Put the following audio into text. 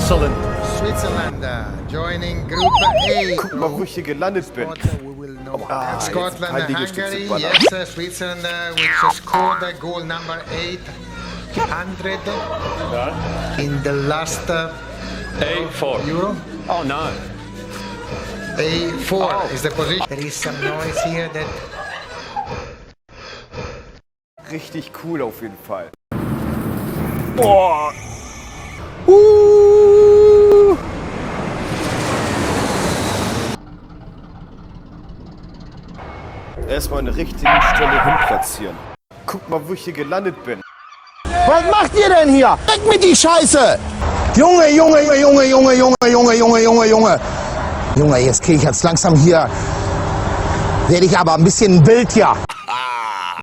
Excellent. Switzerland joining Group A. Guck mal, wo ich hier gelandet bin. Scotland, Liegestütze Hungary, ballern. yes, Switzerland, which scored goal number 800 in the last A4. Euro. Oh no. A4 is the position. There is some noise here that Richtig cool auf jeden Fall. Boah. Erstmal an der richtigen Stelle hin platzieren. Guck mal, wo ich hier gelandet bin. Was macht ihr denn hier? Weg mit die Scheiße! Junge, Junge, Junge, Junge, Junge, Junge, Junge, Junge, Junge. Junge, jetzt kriege ich jetzt langsam hier. Werde ich aber ein bisschen wild hier.